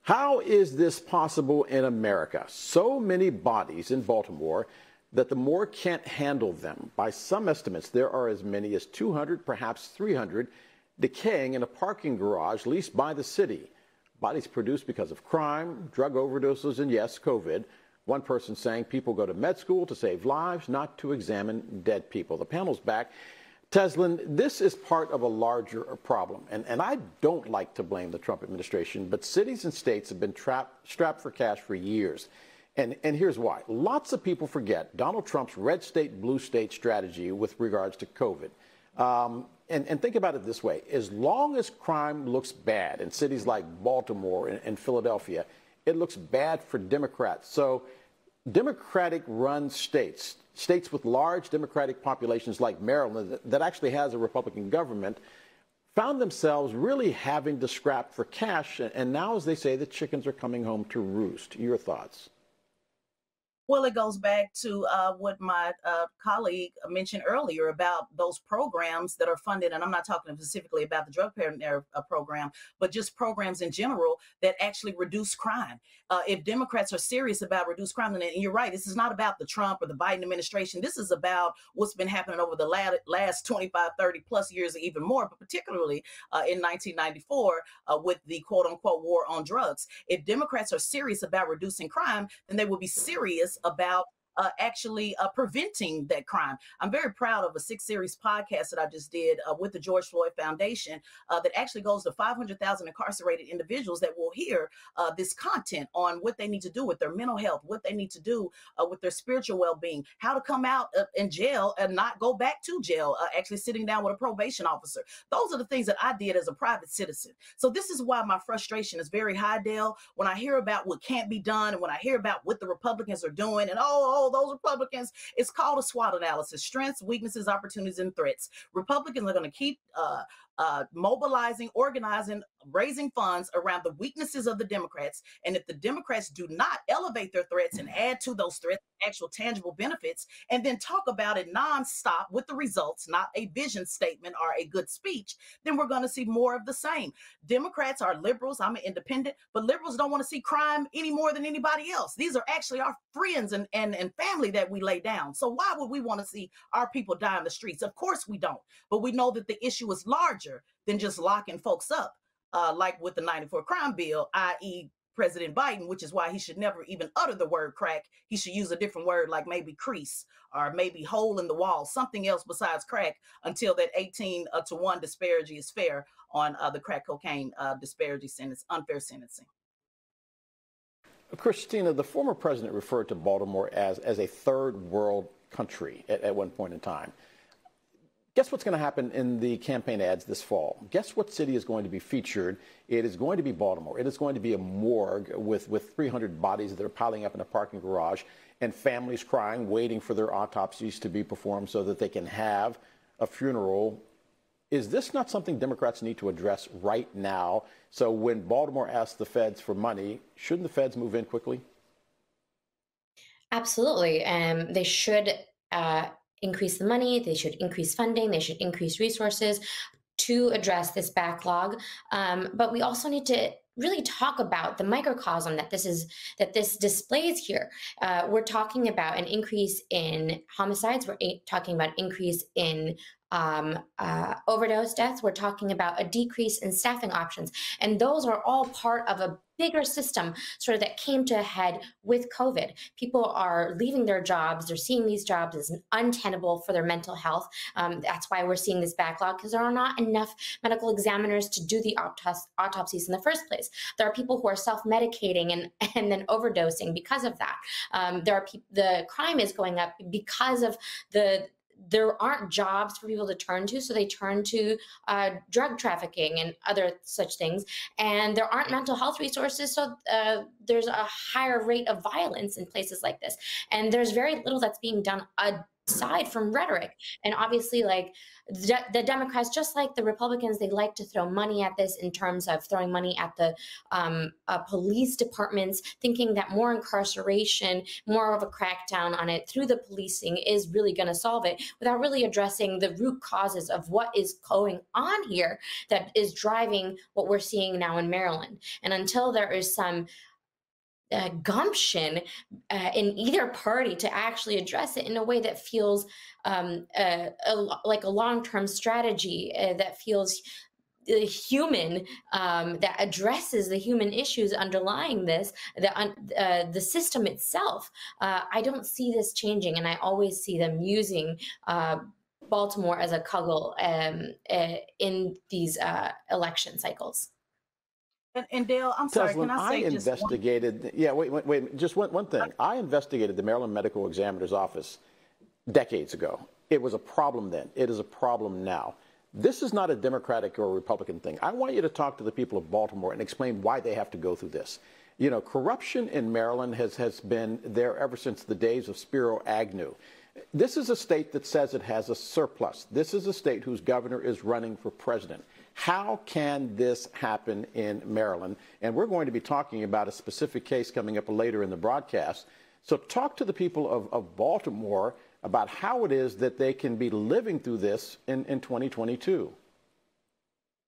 How is this possible in America? So many bodies in Baltimore that the morgue can't handle them. By some estimates, there are as many as 200, perhaps 300, decaying in a parking garage leased by the city. Bodies produced because of crime, drug overdoses, and yes, COVID. One person saying people go to med school to save lives, not to examine dead people. The panel's back. Tezlyn, this is part of a larger problem, and I don't like to blame the Trump administration, but cities and states have been strapped for cash for years. And here's why. Lots of people forget Donald Trump's red state, blue state strategy with regards to COVID. And think about it this way. As long as crime looks bad in cities like Baltimore and Philadelphia, it looks bad for Democrats. So Democratic-run states with large Democratic populations like Maryland that actually has a Republican government found themselves really having to scrap for cash. And now, as they say, the chickens are coming home to roost. Your thoughts? Well, it goes back to what my colleague mentioned earlier about those programs that are funded, and I'm not talking specifically about the drug paraphernalia program, but just programs in general that actually reduce crime. If Democrats are serious about reduced crime, and you're right, this is not about the Trump or the Biden administration. This is about what's been happening over the last 25, 30 plus years, even more, but particularly in 1994 with the quote unquote war on drugs. If Democrats are serious about reducing crime, then they will be serious about actually preventing that crime. I'm very proud of a 6-series podcast that I just did with the George Floyd Foundation that actually goes to 500,000 incarcerated individuals that will hear this content on what they need to do with their mental health, what they need to do with their spiritual well-being, how to come out in jail and not go back to jail, actually sitting down with a probation officer. Those are the things that I did as a private citizen. So this is why my frustration is very high, Dale, when I hear about what can't be done and when I hear about what the Republicans are doing and those Republicans. It's called a SWOT analysis: strengths, weaknesses, opportunities, and threats. Republicans are going to keep mobilizing, organizing, raising funds around the weaknesses of the Democrats. And if the Democrats do not elevate their threats and add to those threats actual tangible benefits, and then talk about it nonstop with the results, not a vision statement or a good speech, then we're going to see more of the same. Democrats are liberals. I'm an independent, but liberals don't want to see crime any more than anybody else. These are actually our friends and family that we lay down. So why would we want to see our people die in the streets? Of course we don't. But we know that the issue is larger than just locking folks up, like with the 94 crime bill, i.e. President Biden, which is why he should never even utter the word crack. He should use a different word like maybe crease or maybe hole in the wall, something else besides crack, until that 18-to-1 disparity is fair on the crack cocaine disparity sentence, unfair sentencing. Cristina, the former president referred to Baltimore as a third world country at one point in time. Guess what's going to happen in the campaign ads this fall? Guess what city is going to be featured? It is going to be Baltimore. It is going to be a morgue with 300 bodies that are piling up in a parking garage and families crying, waiting for their autopsies to be performed so that they can have a funeral. Is this not something Democrats need to address right now? So when Baltimore asks the feds for money, shouldn't the feds move in quickly? Absolutely. They should increase the money, they should increase funding, they should increase resources to address this backlog. But we also need to really talk about the microcosm that this displays here. We're talking about an increase in homicides. We're talking about increase in overdose deaths. We're talking about a decrease in staffing options. And those are all part of a bigger system sort of that came to a head with COVID. People are leaving their jobs. They're seeing these jobs as untenable for their mental health. That's why we're seeing this backlog, because there are not enough medical examiners to do the autopsies in the first place. There are people who are self-medicating and then overdosing because of that. The crime is going up because of there aren't jobs for people to turn to, so they turn to drug trafficking and other such things. And there aren't mental health resources, so there's a higher rate of violence in places like this. And there's very little that's being done aside from rhetoric. And obviously, like the Democrats, just like the Republicans, they like to throw money at this in terms of throwing money at the police departments, thinking that more incarceration, more of a crackdown on it through the policing is really going to solve it, without really addressing the root causes of what is going on here that is driving what we're seeing now in Maryland. And until there is some gumption in either party to actually address it in a way that feels like a long-term strategy that feels human, that addresses the human issues underlying this, the system itself. I don't see this changing, and I always see them using Baltimore as a cudgel in these election cycles. And Dale, I'm sorry, Tezlyn, can I say investigated, yeah, wait, just one thing. I investigated the Maryland Medical Examiner's Office decades ago. It was a problem then. It is a problem now. This is not a Democratic or Republican thing. I want you to talk to the people of Baltimore and explain why they have to go through this. You know, corruption in Maryland has been there ever since the days of Spiro Agnew. This is a state that says it has a surplus. This is a state whose governor is running for president. How can this happen in Maryland? And we're going to be talking about a specific case coming up later in the broadcast. So talk to the people of Baltimore about how it is that they can be living through this in 2022.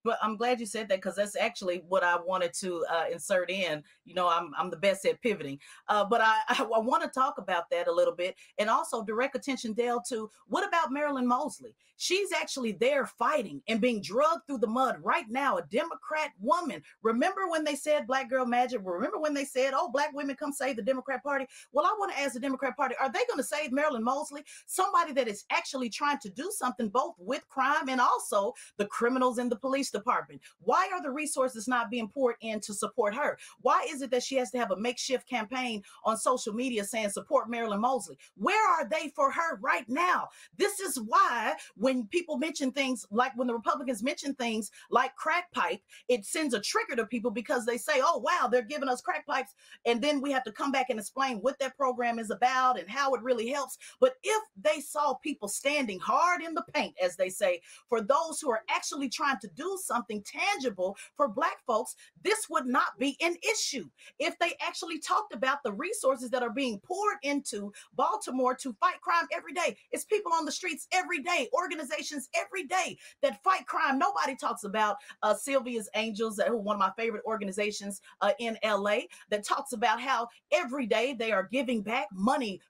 Well, I'm glad you said that, because that's actually what I wanted to insert in. You know, I'm the best at pivoting, but I want to talk about that a little bit, and also direct attention, Dale, to what about Marilyn Mosley? She's actually there fighting and being drugged through the mud right now, a Democrat woman. Remember when they said Black Girl Magic? Remember when they said, oh, Black women come save the Democrat Party? Well, I want to ask the Democrat Party, are they going to save Marilyn Mosley, somebody that is actually trying to do something both with crime and also the criminals in the police department? Why are the resources not being poured in to support her? Why is it that she has to have a makeshift campaign on social media saying support Marilyn Mosley? Where are they for her right now? This is why when people mention things like, when the Republicans mention things like crack pipe, it sends a trigger to people, because they say, oh, wow, they're giving us crack pipes. And then we have to come back and explain what that program is about and how it really helps. But if they saw people standing hard in the paint, as they say, for those who are actually trying to do something tangible for Black folks, this would not be an issue. If they actually talked about the resources that are being poured into Baltimore to fight crime every day, it's people on the streets every day, organizations every day that fight crime. Nobody talks about Sylvia's Angels, who one of my favorite organizations in LA, that talks about how every day they are giving back money,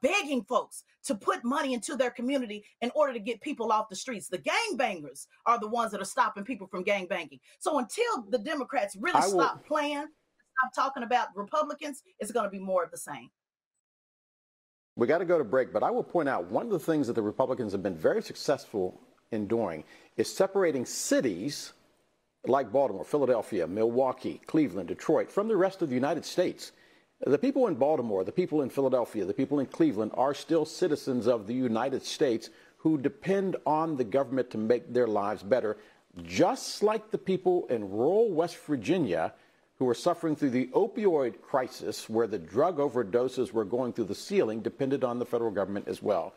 begging folks to put money into their community in order to get people off the streets. The gangbangers are the ones that are stopping people from gangbanging. So until the Democrats really stop playing, stop talking about Republicans, it's going to be more of the same. We got to go to break, but I will point out one of the things that the Republicans have been very successful in doing is separating cities like Baltimore, Philadelphia, Milwaukee, Cleveland, Detroit from the rest of the United States. The people in Baltimore, the people in Philadelphia, the people in Cleveland are still citizens of the United States who depend on the government to make their lives better, just like the people in rural West Virginia who are suffering through the opioid crisis, where the drug overdoses were going through the ceiling, depended on the federal government as well.